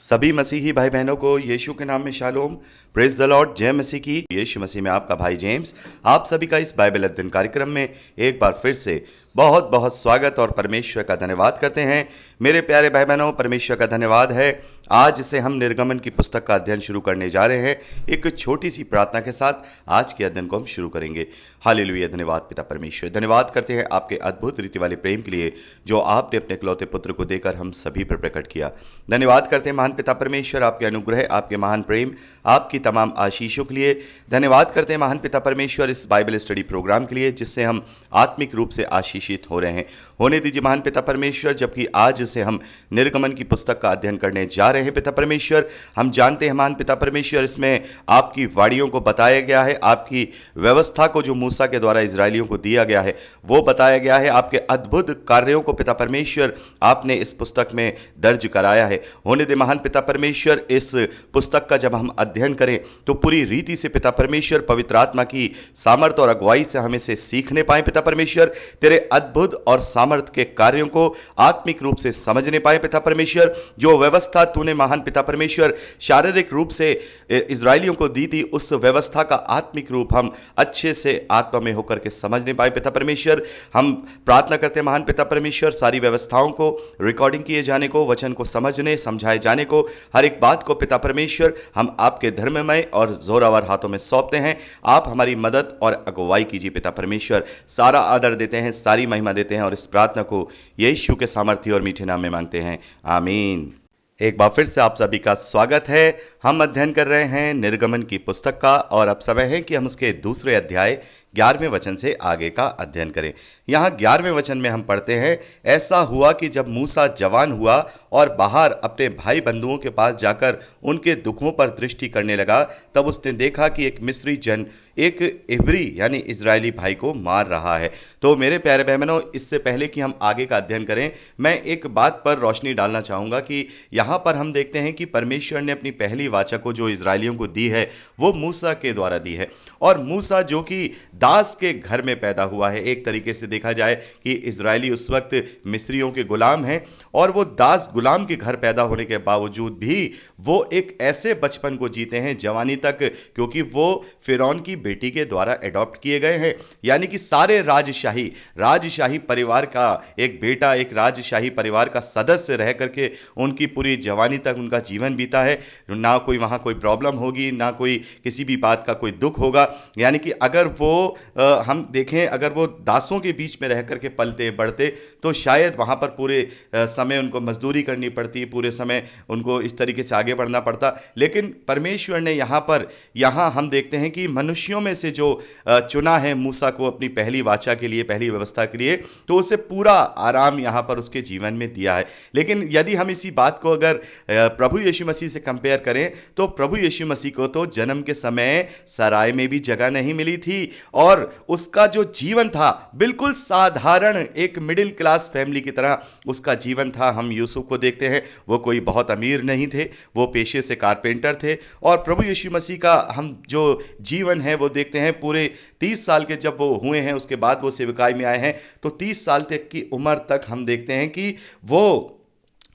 सभी मसीही भाई बहनों को यीशु के नाम में शालोम। Praise the Lord. जय मसीह की। यीशु मसीह में आपका भाई जेम्स आप सभी का इस बाइबल अध्ययन कार्यक्रम में एक बार फिर से बहुत बहुत स्वागत और परमेश्वर का धन्यवाद करते हैं। मेरे प्यारे भाई बहनों, परमेश्वर का धन्यवाद है। आज से हम निर्गमन की पुस्तक का अध्ययन शुरू करने जा रहे हैं। एक छोटी सी प्रार्थना के साथ आज के अध्ययन को हम शुरू करेंगे। हालेलुया। धन्यवाद पिता परमेश्वर, धन्यवाद करते हैं आपके अद्भुत रीति वाले प्रेम के लिए जो आपने अपने इकलौते पुत्र को देकर हम सभी पर प्रकट किया। धन्यवाद करते हैं महान पिता परमेश्वर, आपके अनुग्रह, आपके महान प्रेम, आपकी तमाम आशीषों के लिए। धन्यवाद करते हैं महान पिता परमेश्वर इस बाइबल स्टडी प्रोग्राम के लिए जिससे हम आत्मिक रूप से आशीषित हो रहे हैं। होने दीजिए महान पिता परमेश्वर, जबकि आज से हम निर्गमन की पुस्तक का अध्ययन करने जा रहे हैं। पिता परमेश्वर, हम जानते हैं महान पिता परमेश्वर इसमें आपकी वाणियों को बताया गया है, आपकी व्यवस्था को जो मूसा के द्वारा इजरायलियों को दिया गया है वो बताया गया है, आपके अद्भुत कार्यों को पिता परमेश्वर आपने इस पुस्तक में दर्ज कराया है। होने दे महान पिता परमेश्वर, इस पुस्तक का जब हम अध्ययन करें तो पूरी रीति से पिता परमेश्वर पवित्र आत्मा की सामर्थ और अगुवाई से हम इसे सीखने पाए। पिता परमेश्वर, तेरे अद्भुत और सामर्थ के कार्यों को आत्मिक रूप से समझने पाए। पिता परमेश्वर, जो व्यवस्था तूने महान पिता परमेश्वर शारीरिक रूप से इजरायलियों को दी थी, उस व्यवस्था का आत्मिक रूप हम अच्छे से आत्मा में होकर के समझने पाए। पिता परमेश्वर, हम प्रार्थना करते हैं महान पिता परमेश्वर, सारी व्यवस्थाओं को रिकॉर्डिंग किए जाने को, वचन को समझने समझाए जाने को, हर एक बात को पिता परमेश्वर हम आपके धर्ममय और जोरावर हाथों में सौंपते हैं। आप हमारी मदद और अगुवाई कीजिए पिता परमेश्वर। सारा आदर देते हैं, सारी महिमा देते हैं और इस प्रार्थना को यीशु के सामर्थ्य और मीठे नाम में मांगते हैं, आमीन। एक बार फिर से आप सभी का स्वागत है। हम अध्ययन कर रहे हैं निर्गमन की पुस्तक का और अब समय है कि हम उसके दूसरे अध्याय 11वें वचन से आगे का अध्ययन करें। यहाँ 11वें वचन में हम पढ़ते हैं, ऐसा हुआ कि जब मूसा जवान हुआ और बाहर अपने भाई बंधुओं के पास जाकर उनके दुखों पर दृष्टि करने लगा, तब उसने देखा कि एक मिस्री जन एक इब्री यानी इजरायली भाई को मार रहा है। तो मेरे प्यारे बहनों, इससे पहले कि हम आगे का अध्ययन करें, मैं एक बात पर रोशनी डालना चाहूंगा कि यहाँ पर हम देखते हैं कि परमेश्वर ने अपनी पहली वाचा को जो इजरायलियों को दी है वो मूसा के द्वारा दी है। और मूसा जो कि दास के घर में पैदा हुआ है, एक तरीके से देखा जाए कि इजरायली उस वक्त मिस्रियों के गुलाम हैं और वो दास गुलाम के घर पैदा होने के बावजूद भी वो एक ऐसे बचपन को जीते हैं जवानी तक, क्योंकि वो फिरौन की बेटी के द्वारा एडॉप्ट किए गए हैं। यानी कि सारे राजशाही परिवार का एक बेटा, एक राजशाही परिवार का सदस्य रह करके उनकी पूरी जवानी तक उनका जीवन बीता है। ना कोई वहां कोई प्रॉब्लम होगी, ना कोई किसी भी बात का कोई दुख होगा। यानी कि अगर वो हम देखें, अगर वो दासों के बीच में रह करके पलते बढ़ते तो शायद वहां पर पूरे समय उनको मजदूरी करनी पड़ती, पूरे समय उनको इस तरीके से आगे बढ़ना पड़ता। लेकिन परमेश्वर ने यहां हम देखते हैं कि मनुष्यों में से जो चुना है मूसा को अपनी पहली वाचा के लिए, पहली व्यवस्था के लिए, तो उसे पूरा आराम यहां पर उसके जीवन में दिया है। लेकिन यदि हम इसी बात को अगर प्रभु यीशु मसीह से कंपेयर करें तो प्रभु यीशु मसीह को तो जन्म के समय सराय में भी जगह नहीं मिली थी और उसका जो जीवन था बिल्कुल साधारण एक मिडिल क्लास फैमिली की तरह उसका जीवन था। हम यूसुफ को देखते हैं, वो कोई बहुत अमीर नहीं थे, वो पेशे से कारपेंटर थे। और प्रभु यीशु मसीह का हम जो जीवन है वो देखते हैं, पूरे 30 साल के जब वो हुए हैं उसके बाद वो सेवकाई में आए हैं, तो 30 साल तक की उम्र तक हम देखते हैं कि वो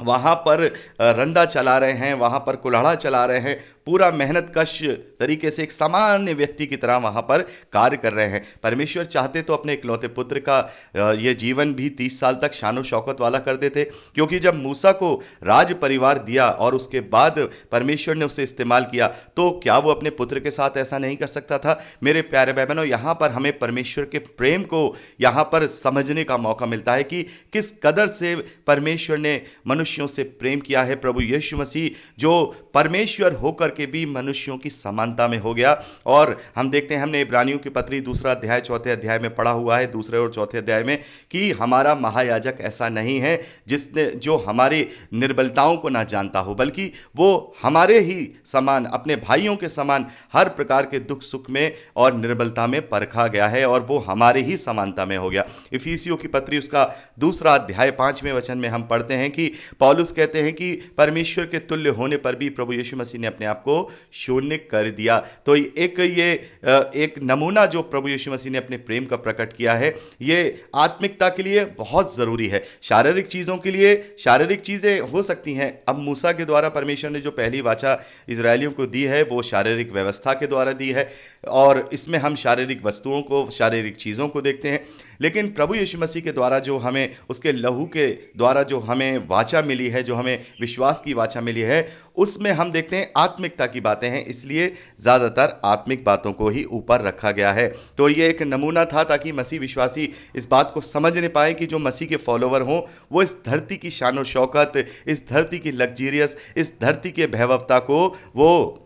वहां पर रंदा चला रहे हैं, वहां पर कुल्हाड़ा चला रहे हैं, पूरा मेहनत कश तरीके से एक सामान्य व्यक्ति की तरह वहां पर कार्य कर रहे हैं। परमेश्वर चाहते तो अपने इकलौते पुत्र का ये जीवन भी 30 साल तक शानो शौकत वाला कर देते, क्योंकि जब मूसा को राज परिवार दिया और उसके बाद परमेश्वर ने उसे इस्तेमाल किया, तो क्या वो अपने पुत्र के साथ ऐसा नहीं कर सकता था? मेरे प्यारे भाई बहनों, यहां पर हमें परमेश्वर के प्रेम को यहां पर समझने का मौका मिलता है कि किस कदर से परमेश्वर ने मनुष्यों से प्रेम किया है। प्रभु यीशु मसीह जो परमेश्वर होकर के भी मनुष्यों की समानता में हो गया। और हम देखते हैं, हमने इब्रानियों की पत्री 2 अध्याय 4 अध्याय में पढ़ा हुआ है, 2 और 4 अध्याय में, कि हमारा महायाजक ऐसा नहीं है जिसने जो हमारी निर्बलताओं को ना जानता हो, बल्कि वो हमारे ही समान, अपने भाइयों के समान हर प्रकार के दुख सुख में और निर्बलता में परखा गया है और वो हमारे ही समानता में हो गया। इफिसियों की पत्री उसका 2 अध्याय 5वें वचन में हम पढ़ते हैं कि पौलुस कहते हैं कि परमेश्वर के तुल्य होने पर भी प्रभु यीशु मसीह ने अपने आप को शून्य कर दिया। तो एक नमूना जो प्रभु यीशु मसीह ने अपने प्रेम का प्रकट किया है, ये आत्मिकता के लिए बहुत जरूरी है। शारीरिक चीजों के लिए शारीरिक चीजें हो सकती हैं। अब मूसा के द्वारा परमेश्वर ने जो पहली वाचा इजरायलियों को दी है वो शारीरिक व्यवस्था के द्वारा दी है, और इसमें हम शारीरिक वस्तुओं को, शारीरिक चीजों को देखते हैं। लेकिन प्रभु यीशु मसीह के द्वारा जो हमें, उसके लहू के द्वारा जो हमें वाचा मिली है, जो हमें विश्वास की वाचा मिली है, उसमें हम देखते हैं आत्मिकता की बातें हैं, इसलिए ज्यादातर आत्मिक बातों को ही ऊपर रखा गया है। तो ये एक नमूना था ताकि मसीह विश्वासी इस बात को समझने पाए कि जो मसीह के फॉलोवर हों वो इस धरती की शान और शौकत, इस धरती की लग्जीरियस, इस धरती के भैभवता को वो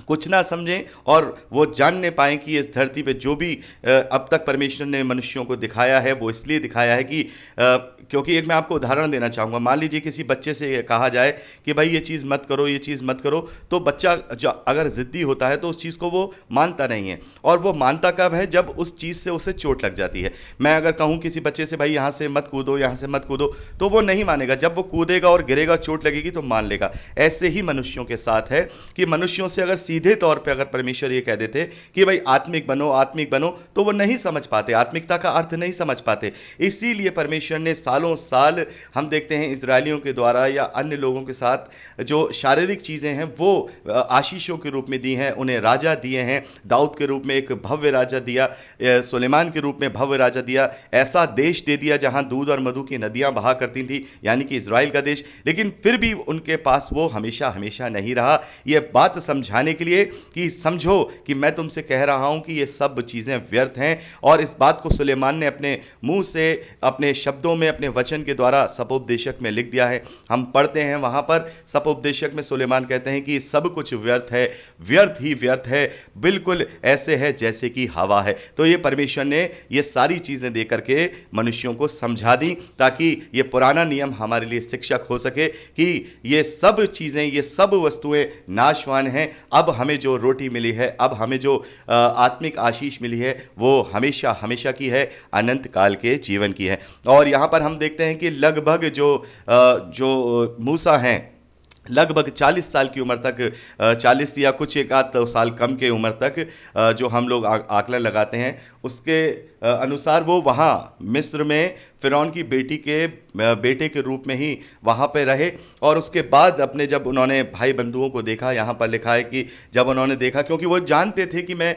कुछ ना समझें, और वो जानने पाएं कि इस धरती पे जो भी अब तक परमेश्वर ने मनुष्यों को दिखाया है वो इसलिए दिखाया है कि क्योंकि एक मैं आपको उदाहरण देना चाहूँगा। मान लीजिए किसी बच्चे से कहा जाए कि भाई ये चीज़ मत करो, ये चीज़ मत करो, तो बच्चा जो अगर ज़िद्दी होता है तो उस चीज़ को वो मानता नहीं है। और वो मानता कब है? जब उस चीज़ से उसे चोट लग जाती है। मैं अगर कहूँ किसी बच्चे से भाई यहाँ से मत कूदो, यहाँ से मत कूदो, तो वो नहीं मानेगा। जब वो कूदेगा और गिरेगा, चोट लगेगी तो मान लेगा। ऐसे ही मनुष्यों के साथ है कि मनुष्यों से अगर सीधे तौर पे अगर परमेश्वर ये कह देते कि भाई आत्मिक बनो, आत्मिक बनो, तो वो नहीं समझ पाते, आत्मिकता का अर्थ नहीं समझ पाते। इसीलिए परमेश्वर ने सालों साल, हम देखते हैं इजरायलियों के द्वारा या अन्य लोगों के साथ जो शारीरिक चीजें हैं वो आशीषों के रूप में दी हैं, उन्हें राजा दिए हैं। दाऊद के रूप में एक भव्य राजा दिया, सुलेमान के रूप में भव्य राजा दिया, ऐसा देश दे दिया जहां दूध और मधु की नदियां बहा करती थी, यानी कि इजराइल का देश। लेकिन फिर भी उनके पास वो हमेशा हमेशा नहीं रहा। यह बात समझाने के लिए कि समझो कि मैं तुमसे कह रहा हूं कि ये सब चीजें व्यर्थ हैं। और इस बात को सुलेमान ने अपने मुंह से, अपने शब्दों में, अपने वचन के द्वारा सपोपदेशक में लिख दिया है। हम पढ़ते हैं वहां पर सपोपदेशक में सुलेमान कहते हैं कि सब कुछ व्यर्थ है, व्यर्थ ही व्यर्थ है, बिल्कुल ऐसे है जैसे कि हवा है। तो ये परमेश्वर ने ये सारी चीजें दे करके मनुष्यों को समझा दी ताकि ये पुराना नियम हमारे लिए शिक्षक हो सके कि ये सब चीजें, ये सब वस्तुएं नाशवान हैं। अब हमें जो रोटी मिली है, अब हमें जो आत्मिक आशीष मिली है, वो हमेशा हमेशा की है, अनंत काल के जीवन की है। और यहां पर हम देखते हैं कि लगभग जो मूसा हैं, लगभग 40 साल की उम्र तक, 40 या कुछ एक आध साल कम के उम्र तक जो हम लोग आकलन लगाते हैं, उसके अनुसार वो वहाँ मिस्र में फिरौन की बेटे के रूप में ही वहाँ पे रहे। और उसके बाद अपने, जब उन्होंने भाई बंधुओं को देखा, यहाँ पर लिखा है कि जब उन्होंने देखा, क्योंकि वो जानते थे कि मैं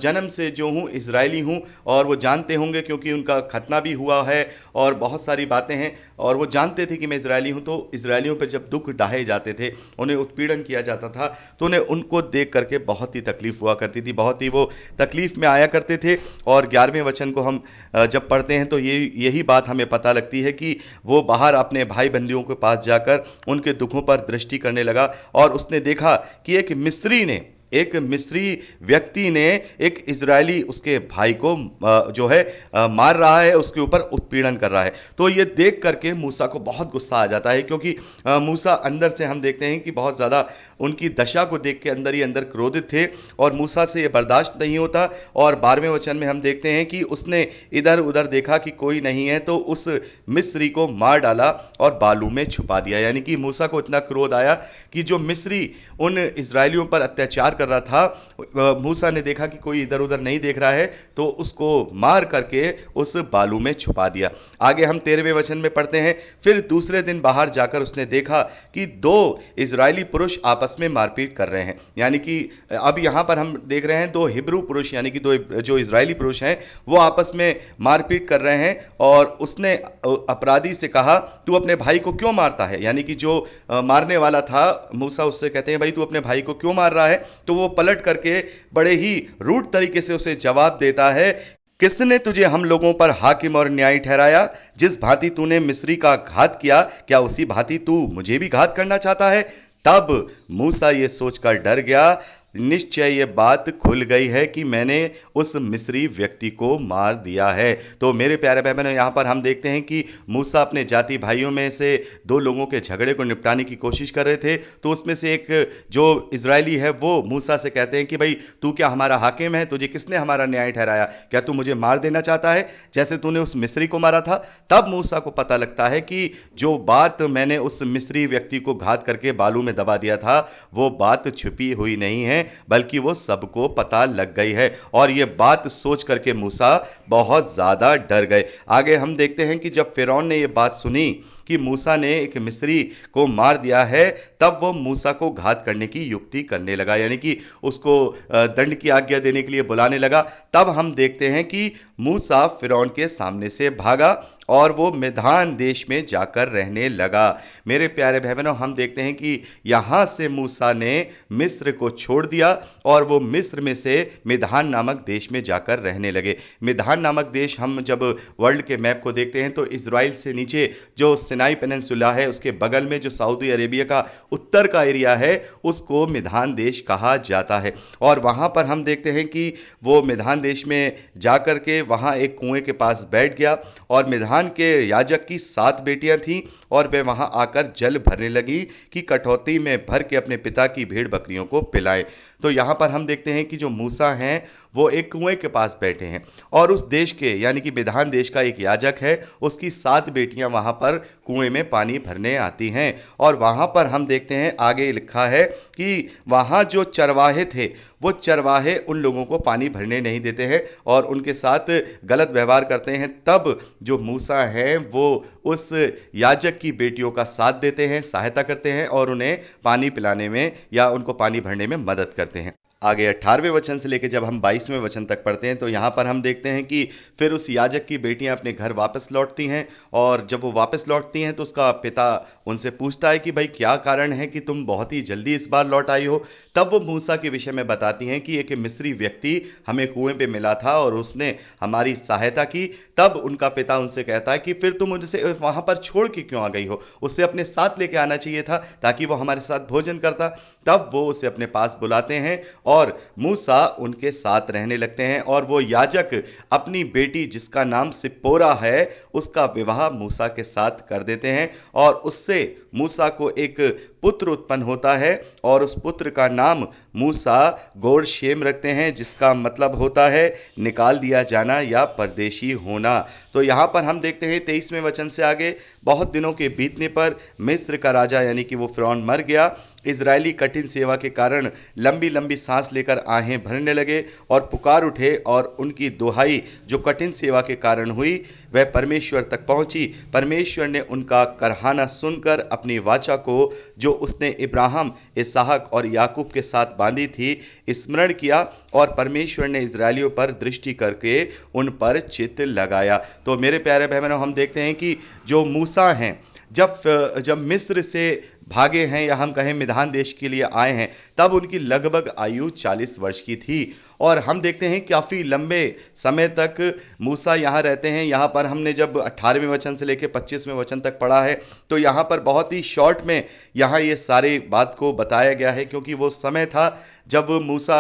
जन्म से जो हूँ इजरायली हूँ, और वो जानते होंगे क्योंकि उनका खतना भी हुआ है और बहुत सारी बातें हैं, और वो जानते थे कि मैं इजरायली हूँ। तो इजरायलियों पर जब दुख ढाए जाते थे, उन्हें उत्पीड़न किया जाता था, तो उन्हें उनको देख करके बहुत ही तकलीफ हुआ करती थी, बहुत ही वो तकलीफ में आया करते थे। और 11वें वचन को हम जब पढ़ते हैं तो यही बात हमें पता लगती है कि वो बाहर अपने भाई बंदियों के पास जाकर उनके दुखों पर दृष्टि करने लगा, और उसने देखा कि एक मिस्री व्यक्ति ने एक इजरायली उसके भाई को जो है मार रहा है, उसके ऊपर उत्पीड़न कर रहा है। तो ये देख करके मूसा को बहुत गुस्सा आ जाता है, क्योंकि मूसा अंदर से, हम देखते हैं कि बहुत ज़्यादा उनकी दशा को देख के अंदर ही अंदर क्रोधित थे, और मूसा से ये बर्दाश्त नहीं होता। और 12वें वचन में हम देखते हैं कि उसने इधर उधर देखा कि कोई नहीं है, तो उस मिस्री को मार डाला और बालू में छुपा दिया। यानी कि मूसा को इतना क्रोध आया कि जो मिस्री उन इजरायलियों पर अत्याचार कर रहा था, मूसा ने देखा कि कोई इधर उधर नहीं देख रहा है, तो उसको मार करके उस बालू में छुपा दिया। आगे हम 13वें वचन में पढ़ते हैं, फिर दूसरे दिन बाहर जाकर उसने देखा कि 2 इजरायली पुरुष आपस में मारपीट कर रहे हैं। यानी कि अब यहां पर हम देख रहे हैं 2 हिब्रू पुरुष, यानी कि 2 जो इजरायली पुरुष हैं, वो आपस में मारपीट कर रहे हैं। और उसने अपराधी से कहा, तू अपने भाई को क्यों मारता है? यानी कि जो मारने वाला था, मूसा उससे कहते हैं, भाई तू अपने भाई को क्यों मार रहा है? तो वो पलट करके बड़े ही रूड तरीके से उसे जवाब देता है, किसने तुझे हम लोगों पर हाकिम और न्यायी ठहराया? जिस भांति तूने मिस्री का घात किया, क्या उसी भांति तू मुझे भी घात करना चाहता है? तब मूसा ये सोचकर डर गया, निश्चय ये बात खुल गई है कि मैंने उस मिस्री व्यक्ति को मार दिया है। तो मेरे प्यारे भाई बहनों, यहाँ पर हम देखते हैं कि मूसा अपने जाति भाइयों में से दो लोगों के झगड़े को निपटाने की कोशिश कर रहे थे। तो उसमें से एक जो इजरायली है वो मूसा से कहते हैं कि भाई तू क्या हमारा हाकिम है, तुझे किसने हमारा न्याय ठहराया, क्या तू मुझे मार देना चाहता है जैसे तूने उस मिस्री को मारा था। तब मूसा को पता लगता है कि जो बात मैंने उस मिस्री व्यक्ति को घात करके बालू में दबा दिया था वो बात छुपी हुई नहीं है, बल्कि वो सबको पता लग गई है। और ये बात सोच करके मूसा बहुत ज्यादा डर गए। आगे हम देखते हैं कि जब फिरौन ने ये बात सुनी कि मूसा ने एक मिस्री को मार दिया है, तब वो मूसा को घात करने की युक्ति करने लगा, यानी कि उसको दंड की आज्ञा देने के लिए बुलाने लगा। तब हम देखते हैं कि मूसा फिरौन के सामने से भागा और वो मिधान देश में जाकर रहने लगा। मेरे प्यारे भाई बहनों, हम देखते हैं कि यहां से मूसा ने मिस्र को छोड़ दिया और वो मिस्र में से मिधान नामक देश में जाकर रहने लगे। मिधान नामक देश, हम जब वर्ल्ड के मैप को देखते हैं तो इजराइल से नीचे जो सिनाई पेनिनसुला है उसके बगल में जो सऊदी अरेबिया का उत्तर का एरिया है उसको मिधान देश कहा जाता है। और वहां पर हम देखते हैं कि वो मिधान देश में जाकर के वहां एक कुएं के पास बैठ गया और मिधान के याजक की 7 बेटियां थीं और वे वहां आकर जल भरने लगी कि कटौती में भर के अपने पिता की भेड़ बकरियों को पिलाएं। तो यहां पर हम देखते हैं कि जो मूसा हैं वो एक कुएं के पास बैठे हैं और उस देश के यानी कि मिधान देश का एक याजक है, उसकी 7 बेटियां वहां पर कुएं में पानी भरने आती हैं। और वहां पर हम देखते हैं आगे लिखा है कि वहां जो चरवाहे थे वो चरवाहे उन लोगों को पानी भरने नहीं देते हैं और उनके साथ गलत व्यवहार करते हैं। तब जो मूसा हैं वो उस याजक की बेटियों का साथ देते हैं, सहायता करते हैं और उन्हें पानी पिलाने में या उनको पानी भरने में मदद करते हैं। आगे 18वें वचन से लेकर जब हम 22वें वचन तक पढ़ते हैं तो यहाँ पर हम देखते हैं कि फिर उस याजक की बेटियां अपने घर वापस लौटती हैं और जब वो वापस लौटती हैं तो उसका पिता उनसे पूछता है कि भाई क्या कारण है कि तुम बहुत ही जल्दी इस बार लौट आई हो। तब वो मूसा के विषय में बताती हैं कि एक मिस्री व्यक्ति हमें कुएं पे मिला था और उसने हमारी सहायता की। तब उनका पिता उनसे कहता है कि फिर तुम उनसे वहां पर छोड़ के क्यों आ गई हो, उससे अपने साथ लेके आना चाहिए था ताकि वो हमारे साथ भोजन करता। तब वो उसे अपने पास बुलाते हैं और मूसा उनके साथ रहने लगते हैं और वो याजक अपनी बेटी जिसका नाम सिप्पोरा है उसका विवाह मूसा के साथ कर देते हैं और उससे मूसा को एक पुत्र उत्पन्न होता है और उस पुत्र का नाम मूसा गोरशेम रखते हैं, जिसका मतलब होता है निकाल दिया जाना या परदेशी होना। तो यहां पर हम देखते हैं 23वें वचन से आगे, बहुत दिनों के बीतने पर मिस्र का राजा यानी कि वो फिरौन मर गया। इजरायली कठिन सेवा के कारण लंबी लंबी सांस लेकर आहें भरने लगे और पुकार उठे और उनकी दुहाई जो कठिन सेवा के कारण हुई वह परमेश्वर तक पहुंची। परमेश्वर ने उनका करहाना सुनकर अपनी वाचा को जो उसने इब्राहिम, इसहाक और याकूब के साथ बांधी थी स्मरण किया और परमेश्वर ने इजरायलियों पर दृष्टि करके उन पर चित्त लगाया। तो मेरे प्यारे भाई बहनों, हम देखते हैं कि जो मूसा हैं जब मिस्र से भागे हैं या हम कहें मिधान देश के लिए आए हैं तब उनकी लगभग आयु 40 वर्ष की थी और हम देखते हैं काफी लंबे समय तक मूसा यहाँ रहते हैं। यहाँ पर हमने जब 18वें वचन से लेकर 25वें वचन तक पढ़ा है तो यहाँ पर बहुत ही शॉर्ट में यहाँ ये सारी बात को बताया गया है, क्योंकि वो समय था जब मूसा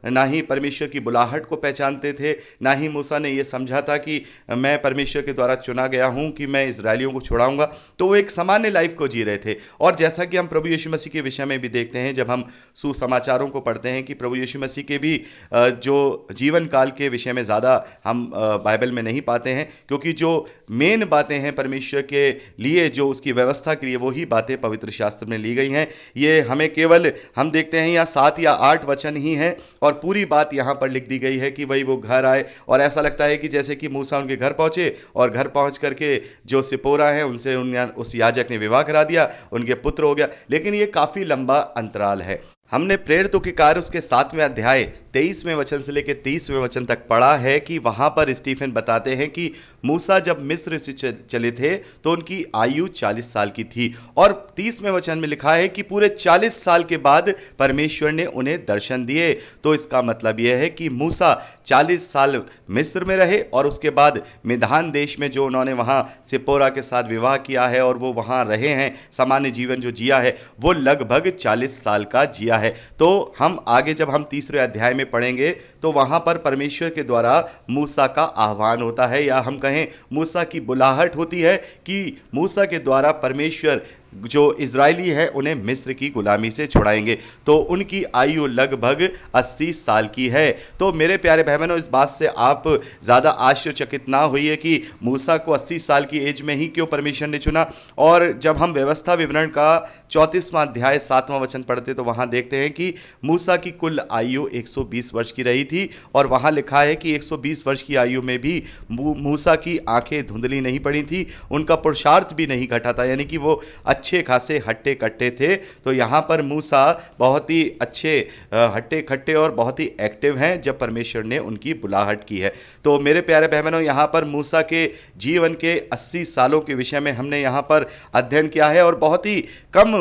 ना ही परमेश्वर की बुलाहट को पहचानते थे, ना ही मूसा ने ये समझा था कि मैं परमेश्वर के द्वारा चुना गया हूं कि मैं इजरायलियों को छुड़ाऊंगा। तो वो एक सामान्य लाइफ को जी रहे थे। और जैसा कि हम प्रभु यीशु मसीह के विषय में भी देखते हैं, जब हम सुसमाचारों को पढ़ते हैं कि प्रभु यीशु मसीह के भी जो जीवन काल के विषय में ज़्यादा हम बाइबल में नहीं पाते हैं, क्योंकि जो मेन बातें हैं परमेश्वर के लिए, जो उसकी व्यवस्था के लिए, वही बातें पवित्र शास्त्र में ली गई हैं। ये हमें केवल हम देखते हैं यहाँ 7 या 8 वचन ही हैं और पूरी बात यहाँ पर लिख दी गई है कि भाई वो घर आए और ऐसा लगता है कि जैसे कि मूसा उनके घर पहुंचे और घर पहुंच करके जो सिपोरा है उनसे उस याजक ने विवाह करा दिया, उनके पुत्र हो गया। लेकिन ये काफी लंबा अंतराल है। हमने प्रेरितों के कार्य उसके 7वें अध्याय 23वें वचन से लेकर 30वें वचन तक पढ़ा है कि वहां पर स्टीफन बताते हैं कि मूसा जब मिस्र से चले थे तो उनकी आयु 40 साल की थी, और 30वें वचन में लिखा है कि पूरे 40 साल के बाद परमेश्वर ने उन्हें दर्शन दिए। तो इसका मतलब यह है कि मूसा 40 साल मिस्र में रहे और उसके बाद मिधान देश में जो उन्होंने वहां सिपोरा के साथ विवाह किया है और वो वहां रहे हैं, सामान्य जीवन जो जिया है वो लगभग 40 साल का जिया है। तो हम आगे जब हम तीसरे अध्याय में पढ़ेंगे तो वहां पर परमेश्वर के द्वारा मूसा का आह्वान होता है, या हम कहें मूसा की बुलाहट होती है कि मूसा के द्वारा परमेश्वर जो इजरायली है उन्हें मिस्र की गुलामी से छुड़ाएंगे। तो उनकी आयु लगभग 80 साल की है। तो मेरे प्यारे भाई बहनों, इस बात से आप ज्यादा आश्चर्यचकित ना होइए कि मूसा को 80 साल की एज में ही क्यों परमेश्वर ने चुना। और जब हम व्यवस्था विवरण का 34वां अध्याय 7वां वचन पढ़ते तो वहां देखते हैं कि मूसा की कुल आयु 120 वर्ष की रही थी, और वहां लिखा है कि 120 वर्ष की आयु में भी मूसा की आंखें धुंधली नहीं पड़ी थी, उनका पुरुषार्थ भी नहीं घटा था, यानी कि वो अच्छे खासे हट्टे कट्टे थे। तो यहां पर मूसा बहुत ही अच्छे हट्टे खट्टे और बहुत ही एक्टिव हैं जब परमेश्वर ने उनकी बुलाहट की है। तो मेरे प्यारे बहनों, यहां पर मूसा के जीवन के 80 सालों के विषय में हमने यहां पर अध्ययन किया है, और बहुत ही कम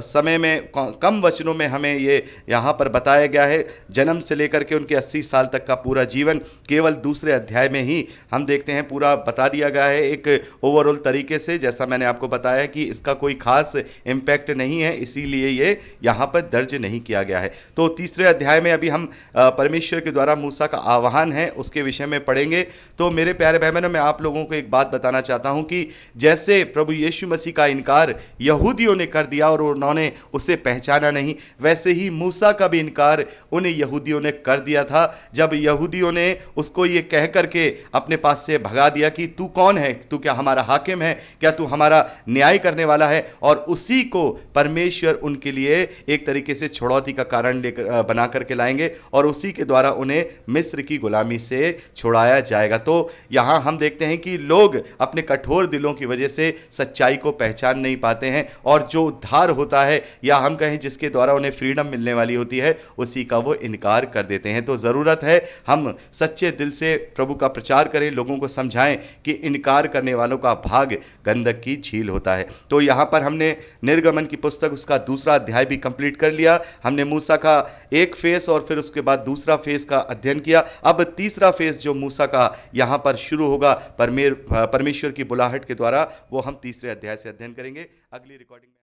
समय में, कम वचनों में हमें ये यहां पर बताया गया है। जन्म से लेकर के उनके 80 साल तक का पूरा जीवन केवल दूसरे अध्याय में ही हम देखते हैं पूरा बता दिया गया है एक ओवरऑल तरीके से। जैसा मैंने आपको बताया कि इसका कोई खास इंपैक्ट नहीं है, इसीलिए ये यहां पर दर्ज नहीं किया गया है। तो तीसरे अध्याय में अभी हम परमेश्वर के द्वारा मूसा का आह्वान है उसके विषय में पढ़ेंगे। तो मेरे प्यारे भाई बहनों, मैं आप लोगों को एक बात बताना चाहता हूं कि जैसे प्रभु यीशु मसीह का इनकार यहूदियों ने कर दिया और उन्होंने उसे पहचाना नहीं, वैसे ही मूसा का भी इनकार उन यहूदियों ने कर दिया था, जब यहूदियों ने उसको ये कह करके अपने पास से भगा दिया कि तू कौन है, तू क्या हमारा हाकिम है, क्या तू हमारा न्याय करने वाला है। और उसी को परमेश्वर उनके लिए एक तरीके से छुड़ौती का कारण लेकर बना करके लाएंगे, और उसी के द्वारा उन्हें मिस्र की गुलामी से छुड़ाया जाएगा। तो यहां हम देखते हैं कि लोग अपने कठोर दिलों की वजह से सच्चाई को पहचान नहीं पाते हैं, और जो उद्धार होता है, या हम कहें जिसके द्वारा उन्हें फ्रीडम मिलने वाली होती है, उसी का वो इनकार कर देते हैं। तो जरूरत है हम सच्चे दिल से प्रभु का प्रचार करें, लोगों को समझाएं कि इनकार करने वालों का भाग गंधक की झील होता है। तो यहां पर हमने निर्गमन की पुस्तक उसका दूसरा अध्याय भी कंप्लीट कर लिया। हमने मूसा का एक फेस और फिर उसके बाद दूसरा फेस का अध्ययन किया। अब तीसरा फेस जो मूसा का यहां पर शुरू होगा परमेश्वर की बुलाहट के द्वारा, वो हम तीसरे अध्याय से अध्ययन करेंगे। अगली रिकॉर्डिंग में